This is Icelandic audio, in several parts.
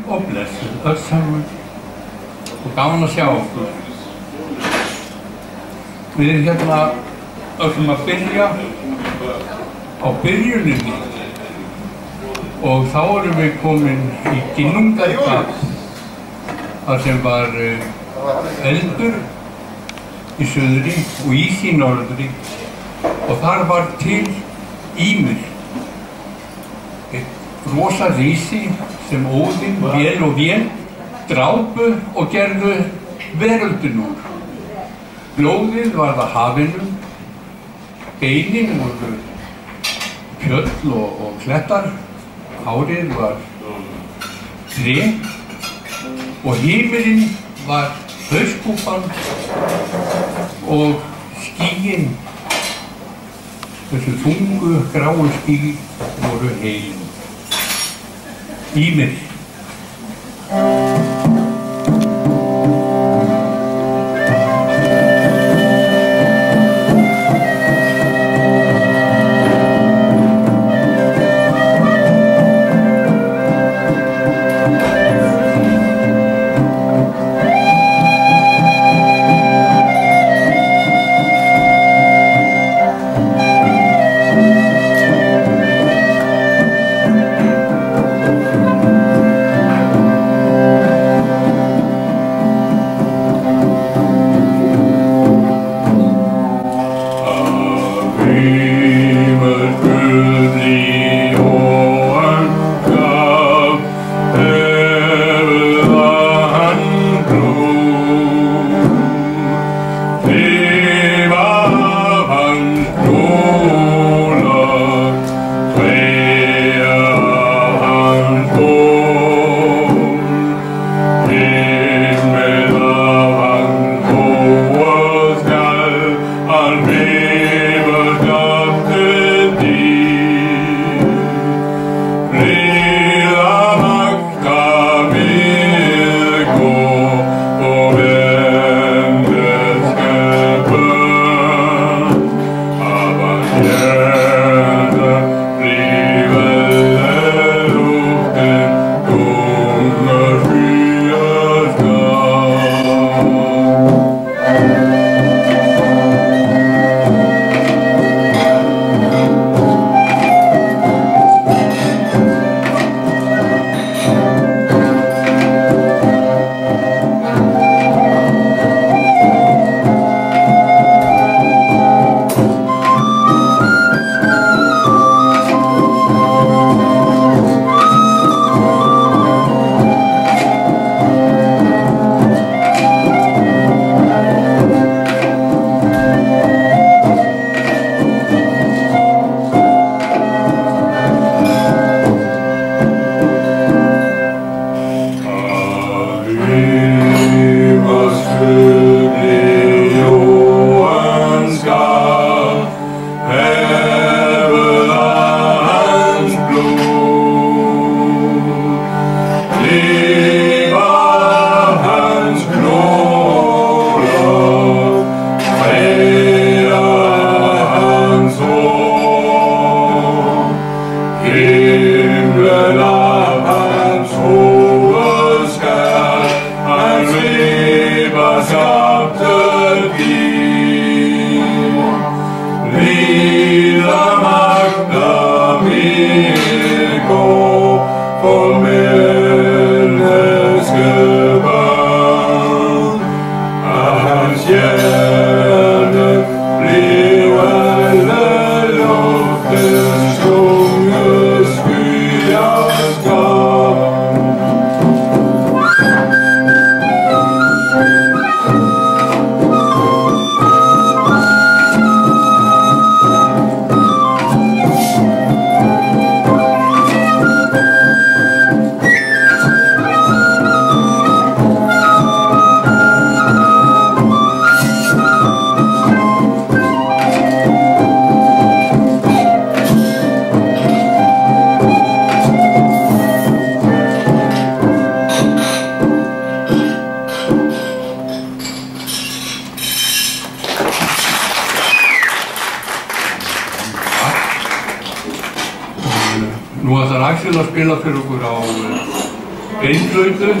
og blessuð öll saman og gaman að sjá okkur. Við erum hérna öllum að byrja á byrjuninni og þá erum við komin í Ginnungagap þar sem var eldur í suðri og ís í norðri og þar var til Ýmir, rosa rísi sem Óðinn, Vél og Vél drápu og gerðu veröldin úr. Blóðið var það hafinu, beinin voru fjöll og klettar, hárið var tré og himinn var hauskúpan og skýin, þessu þungu gráu ský voru heilin. Ýmir. Nú ætlar Axel að spila fyrir okkur á beinflautu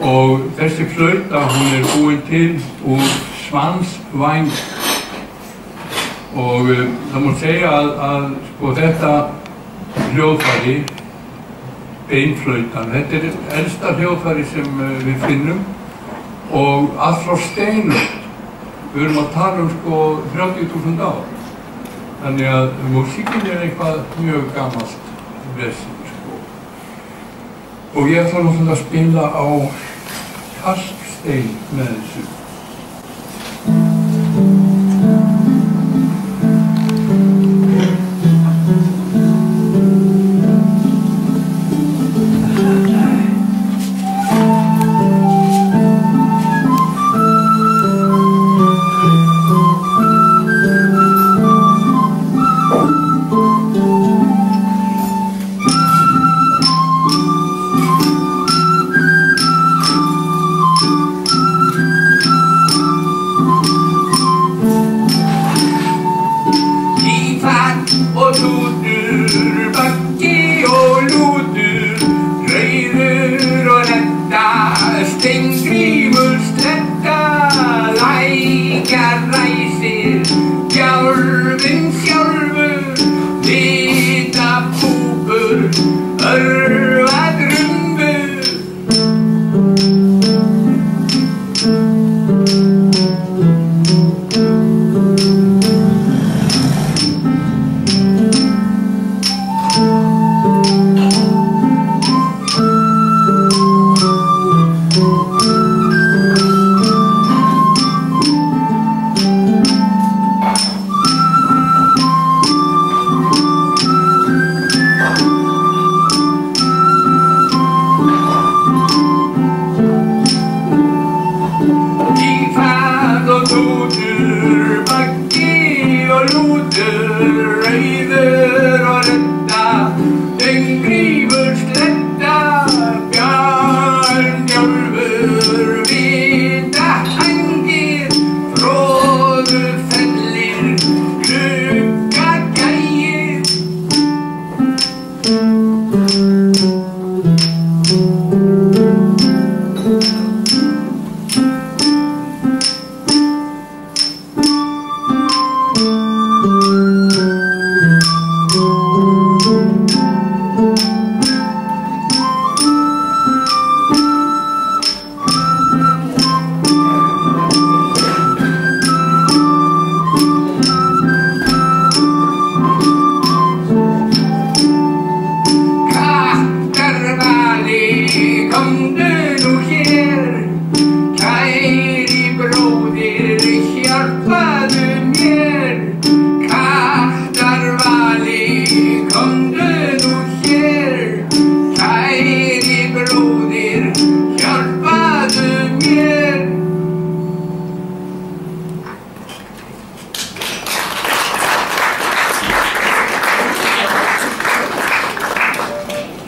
og þessi flauta hún búin til úr svansvæng og það má segja að sko, þetta hljóðfæri, beinflautan, þetta elsta hljóðfæri sem við finnum og allt frá steinöld. Við erum að tala sko 30.000 ár. Þannig að músíkin eitthvað mjög gamalt vesen sko. Og ég ætla náttúrulega að spila á kalkstein með þessu.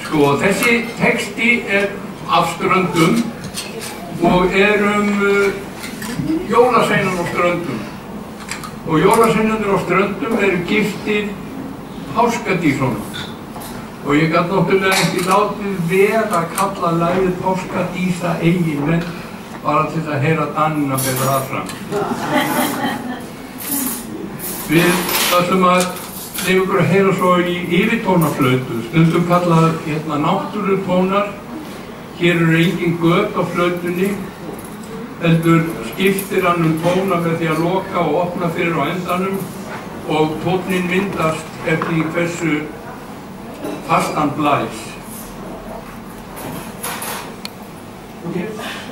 Sko, þessi texti af Ströndum og jólasveinar á Ströndum. Og jólasveinarnir á Ströndum giftir páskadísunum. Og ég gat náttúrulega ekki látið vera að kalla lagið Páskadísa eiginmenn bara til að heyra Danina bera það fram. Við ætlum að leyfa ykkur að heyra svo í yfirtónaflautu, stundum kallað náttúrutónar. Hér engin göt á flautunni, heldur skiptir hann tóna með því að loka og opna fyrir á endanum og tóninn myndast eftir hversu fastan blæs. Okay.